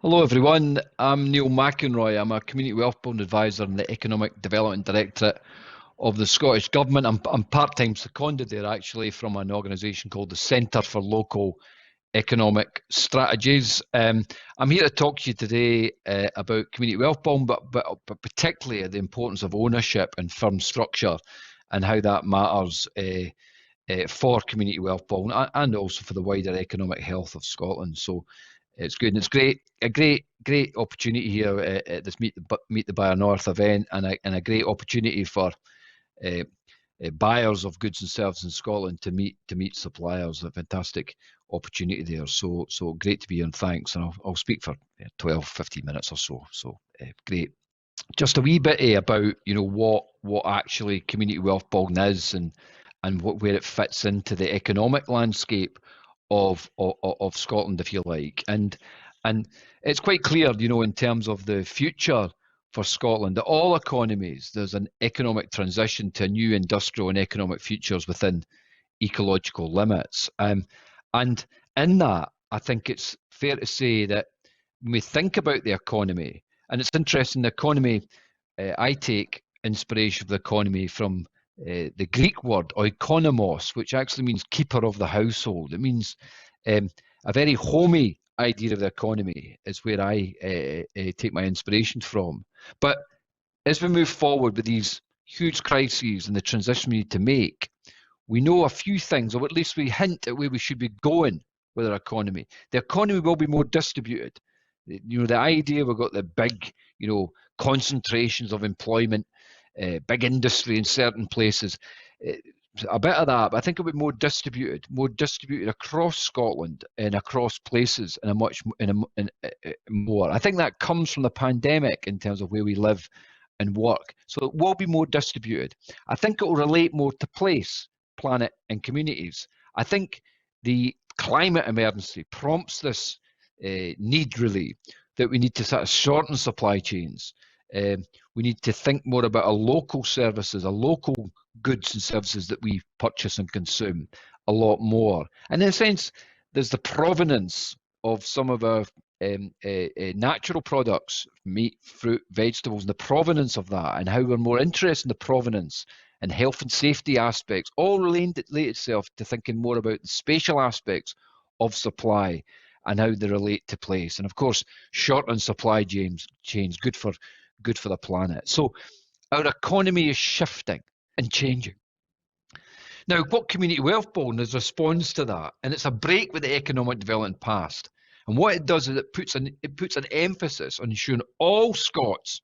Hello everyone, I'm Neil McInroy. I'm a Community Wealth Bond Advisor and the Economic Development Directorate of the Scottish Government. I'm part-time seconded there actually from an organisation called the Centre for Local Economic Strategies. I'm here to talk to you today about Community Wealth Bond, but particularly the importance of ownership and firm structure and how that matters for Community Wealth Bond and also for the wider economic health of Scotland. So it's good, and it's great opportunity here at this Meet the Buyer North event, and a great opportunity for uh, buyers of goods and services in Scotland to meet suppliers. A fantastic opportunity there. So great to be here, and thanks. And I'll speak for 12, 15 minutes or so. So great. Just a wee bit about what actually community wealth building is, and where it fits into the economic landscape of Scotland, if you like. And it's quite clear, in terms of the future for Scotland, that all economies, there's an economic transition to new industrial and economic futures within ecological limits. And in that, I think it's fair to say that when we think about the economy, and it's interesting, the economy, I take inspiration of the economy from the Greek word oikonomos, which actually means keeper of the household. It means a very homey idea of the economy is where I take my inspiration from. But as we move forward with these huge crises and the transition we need to make, we know a few things, or at least we hint at where we should be going with our economy. The economy will be more distributed. The idea we've got the big, concentrations of employment, big industry in certain places. A bit of that, but I think it'll be more distributed across Scotland and across places in a much in more. I think that comes from the pandemic in terms of where we live and work. So it will be more distributed. I think it will relate more to place, planet, and communities. I think the climate emergency prompts this need, really, that we need to sort of shorten supply chains. We need to think more about our local services, our local goods and services that we purchase and consume a lot more. And in a sense, there's the provenance of some of our natural products, meat, fruit, vegetables, and the provenance of that, and how we're more interested in the provenance and health and safety aspects, all relate itself to thinking more about the spatial aspects of supply and how they relate to place. And of course, shortening supply chains, good for the planet. So our economy is shifting and changing. Now, what Community Wealth Building is response to that, and it's a break with the economic development past. And what it does is it puts an emphasis on ensuring all Scots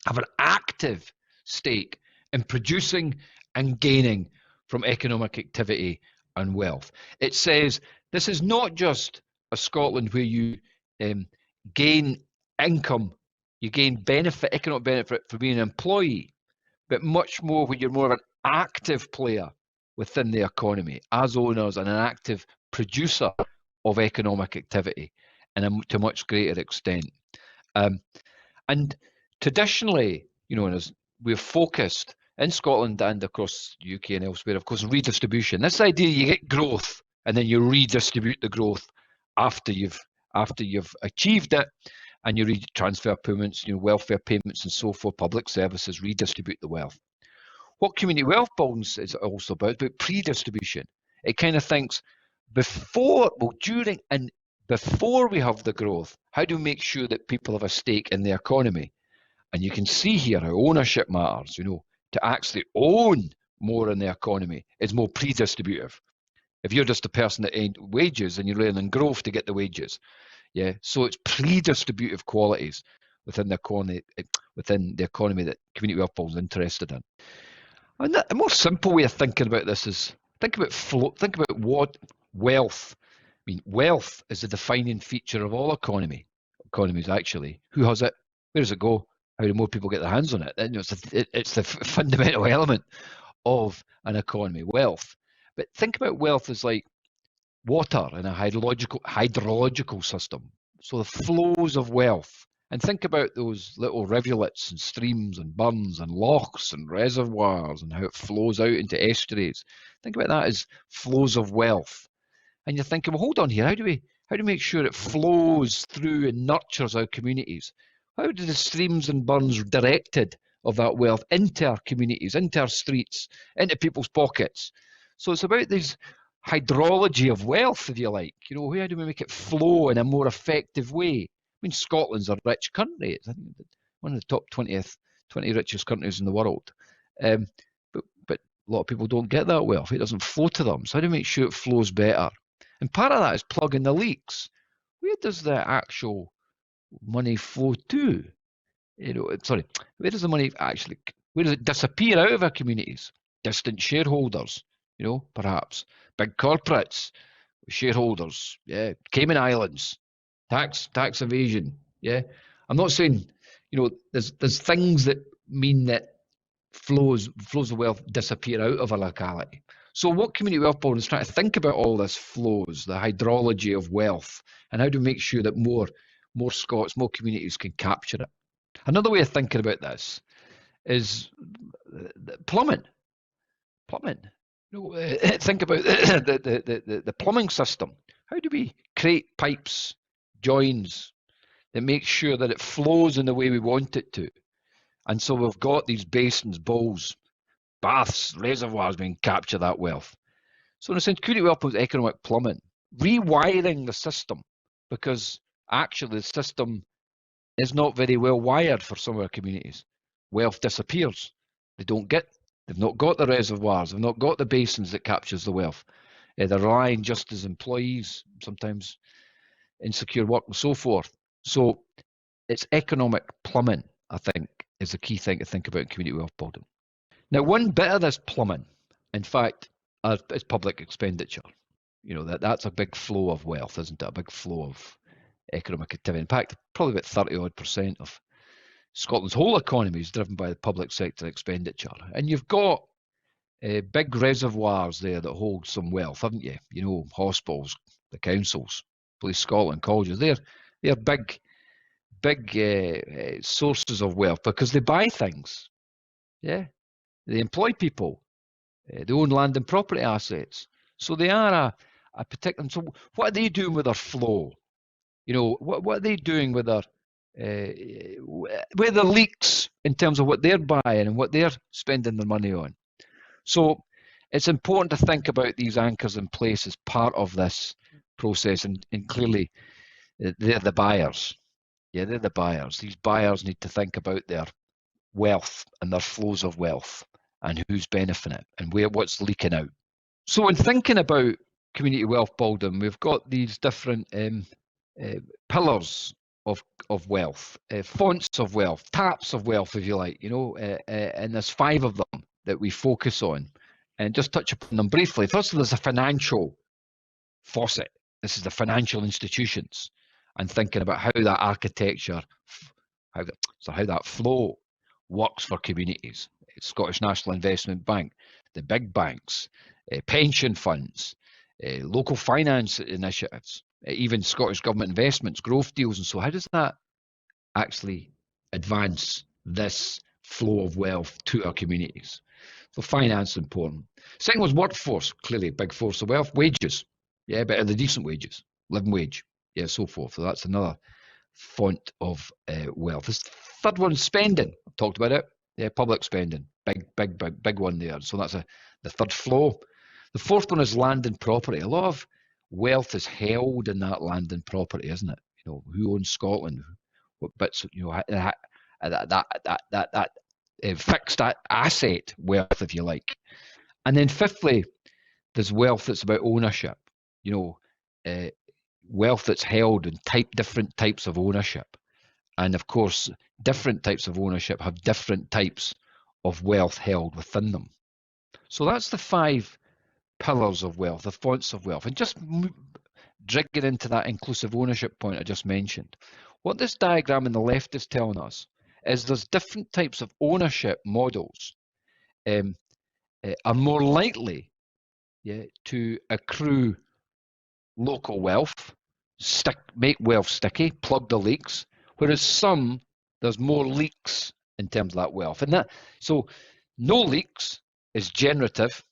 have an active stake in producing and gaining from economic activity and wealth. It says this is not just a Scotland where you gain income, you gain benefit, economic benefit for being an employee, but much more when you're more of an active player within the economy as owners and an active producer of economic activity, and to a much greater extent. And traditionally, we've focused in Scotland and across the UK and elsewhere, of course, redistribution. This idea you get growth and then you redistribute the growth after you've achieved it, and you transfer payments, welfare payments and so forth, public services, redistribute the wealth. What Community Wealth Building is also about pre-distribution. It kind of thinks during and before we have the growth, how do we make sure that people have a stake in the economy? And you can see here how ownership matters, to actually own more in the economy is more pre-distributive. If you're just a person that ain't wages and you're earning growth to get the wages, yeah. So it's pre-distributive qualities within the economy that Community Wealth Building is interested in. And a more simple way of thinking about this is think about what wealth. I mean, wealth is the defining feature of all economies actually. Who has it? Where does it go? How do more people get their hands on it? It's the fundamental element of an economy, wealth. But think about wealth as like water in a hydrological system. So the flows of wealth. And think about those little rivulets and streams and burns and lochs and reservoirs and how it flows out into estuaries. Think about that as flows of wealth. And you're thinking, well, hold on here, how do we How do we make sure it flows through and nurtures our communities? How do the streams and burns directed of that wealth into our communities, into our streets, into people's pockets? So it's about this hydrology of wealth, if you like. You know, how do we make it flow in a more effective way? I mean, Scotland's a rich country. It's, I think, one of the top 20 richest countries in the world. But a lot of people don't get that wealth. It doesn't flow to them. So how do we make sure it flows better? And part of that is plugging the leaks. Where does the actual money flow to? You know, sorry, where does the money actually, where does it disappear out of our communities? Distant shareholders, you know, perhaps. Big corporates, shareholders, yeah. Cayman Islands, tax evasion, yeah. I'm not saying, you know, there's things that mean that flows of wealth disappear out of a locality. So what community wealth building is trying to think about all this flows, the hydrology of wealth, and how to make sure that more Scots, more communities can capture it. Another way of thinking about this is plumbing. You know, think about the plumbing system. How do we create pipes, joins that make sure that it flows in the way we want it to? And so we've got these basins, bowls, baths, reservoirs being capture that wealth. So in a sense, community wealth is economic plumbing, rewiring the system, because actually the system is not very well wired for some of our communities. Wealth disappears. They've not got the reservoirs, they've not got the basins that captures the wealth. They're relying just as employees, sometimes insecure work and so forth. So it's economic plumbing, I think, is the key thing to think about in community wealth building. Now, one bit of this plumbing, in fact, is public expenditure. You know, that's a big flow of wealth, isn't it? A big flow of economic activity. In fact, probably about 30% of Scotland's whole economy is driven by the public sector expenditure. And you've got big reservoirs there that hold some wealth, haven't you? You know, hospitals, the councils, Police Scotland, colleges, they're big sources of wealth because they buy things. Yeah, they employ people. They own land and property assets. So they are a particular. So what are they doing with their flow? You know, what are they doing with their where the leaks in terms of what they're buying and what they're spending their money on? So it's important to think about these anchors in place as part of this process, and clearly they're the buyers. Yeah, they're the buyers. These buyers need to think about their wealth and their flows of wealth and who's benefiting it and what's leaking out. So in thinking about community wealth building, we've got these different pillars of wealth, fonts of wealth, taps of wealth, if you like, you know, and there's 5 of them that we focus on, and just touch upon them briefly. First, there's a financial faucet. This is the financial institutions, and thinking about how that architecture, how that flow works for communities. Scottish National Investment Bank, the big banks, pension funds, local finance initiatives, even Scottish Government investments, growth deals, and so how does that actually advance this flow of wealth to our communities? So finance is important. Second was workforce, clearly a big force of wealth. Wages, yeah, but are they decent wages? Living wage, yeah, so forth. So that's another font of wealth. This third one, spending. I've talked about it. Yeah, public spending, big one there. So that's the third flow. The fourth one is land and property. A lot of wealth is held in that land and property, isn't it? You know, who owns Scotland? What bits? You know, that fixed asset wealth, if you like. And then fifthly, there's wealth that's about ownership. You know, wealth that's held in different types of ownership. And of course, different types of ownership have different types of wealth held within them. So that's the 5 pillars of wealth, the fonts of wealth. And just digging into that inclusive ownership point I just mentioned, what this diagram on the left is telling us is there's different types of ownership models are more likely to accrue local wealth, make wealth sticky, plug the leaks, whereas some, there's more leaks in terms of that wealth. And so no leaks is generative,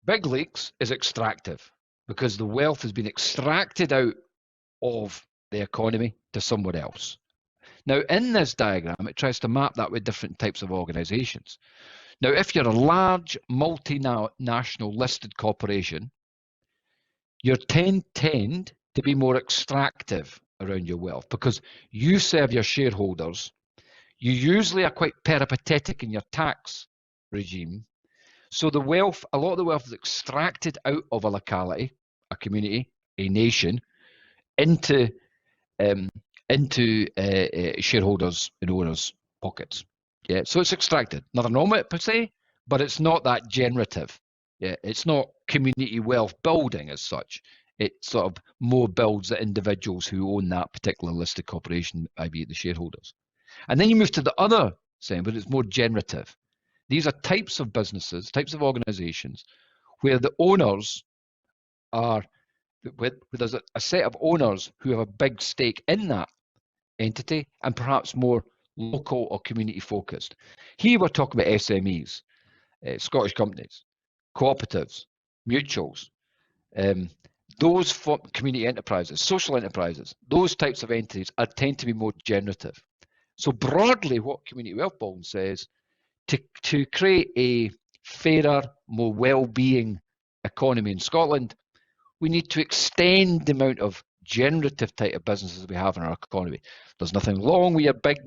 big leaks is extractive. because the wealth has been extracted out of the economy to someone else. Now, in this diagram, it tries to map that with different types of organizations. Now, if you're a large multinational listed corporation, you tend to be more extractive around your wealth because you serve your shareholders. You usually are quite peripatetic in your tax regime. So the wealth, a lot of the wealth is extracted out of a locality, a community, a nation, into shareholders and owners' pockets. Yeah, so it's extracted. Nothing wrong with it per se, but it's not that generative. Yeah, it's not community wealth building as such. It sort of more builds the individuals who own that particular listed corporation, i.e. the shareholders. And then you move to the other side, but it's more generative. These are types of businesses, types of organizations where the owners are, there's a set of owners who have a big stake in that entity and perhaps more local or community focused. Here we're talking about SMEs, Scottish companies, cooperatives, mutuals, those community enterprises, social enterprises, those types of entities tend to be more generative. So broadly, what community wealth building says, to create a fairer, more well-being economy in Scotland, we need to extend the amount of generative type of businesses we have in our economy. There's nothing wrong with your big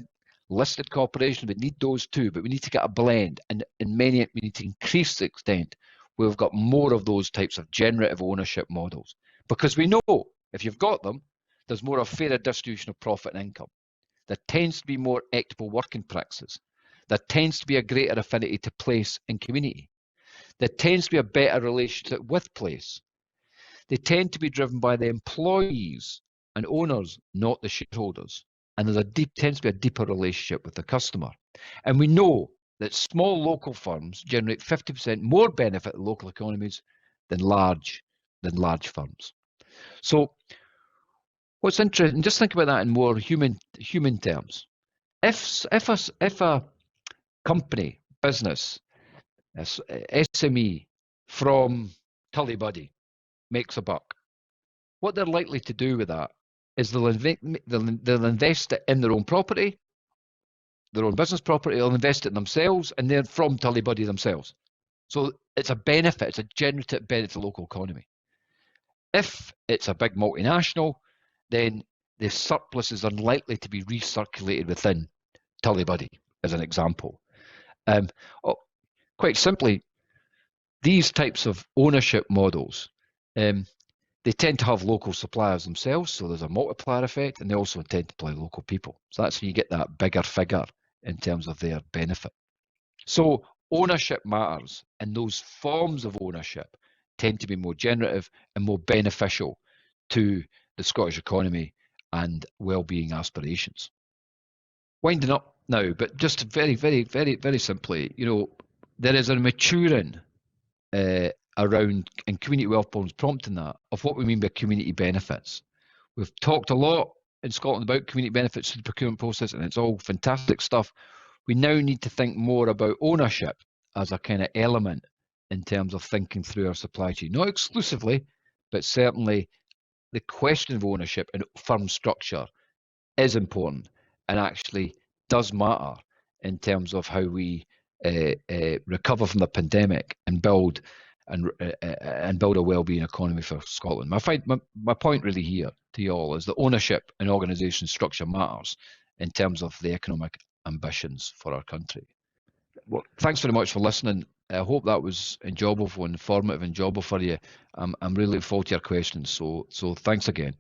listed corporations. We need those too, but we need to get a blend. And in many, we need to increase the extent where we've got more of those types of generative ownership models. Because we know if you've got them, there's more of a fairer distribution of profit and income. There tends to be more equitable working practices. There tends to be a greater affinity to place and community. There tends to be a better relationship with place. They tend to be driven by the employees and owners, not the shareholders. And tends to be a deeper relationship with the customer. And we know that small local firms generate 50% more benefit in local economies than large firms. So what's interesting, just think about that in more human terms. If a company, business, SME from Tullibuddy makes a buck, what they're likely to do with that is they'll invest it in their own property, their own business property, they'll invest it in themselves, and they're from Tullibuddy themselves. So it's a benefit, it's a generative benefit to the local economy. If it's a big multinational, then the surplus is unlikely to be recirculated within Tullibuddy, as an example. Quite simply, these types of ownership models, they tend to have local suppliers themselves, so there's a multiplier effect, and they also tend to employ local people. So that's where you get that bigger figure in terms of their benefit. So ownership matters, and those forms of ownership tend to be more generative and more beneficial to the Scottish economy and well-being aspirations. Winding up now, but just very, very, very, very simply, there is a maturing around, and community wealth building is prompting that, of what we mean by community benefits. We've talked a lot in Scotland about community benefits through the procurement process, and it's all fantastic stuff. We now need to think more about ownership as a kind of element in terms of thinking through our supply chain. Not exclusively, but certainly the question of ownership and firm structure is important and actually does matter in terms of how we recover from the pandemic and build a well-being economy for Scotland. My point really here to you all is that ownership and organisation structure matters in terms of the economic ambitions for our country. Well, thanks very much for listening. I hope that was enjoyable, informative, enjoyable for you. I'm really looking forward to your questions. So thanks again.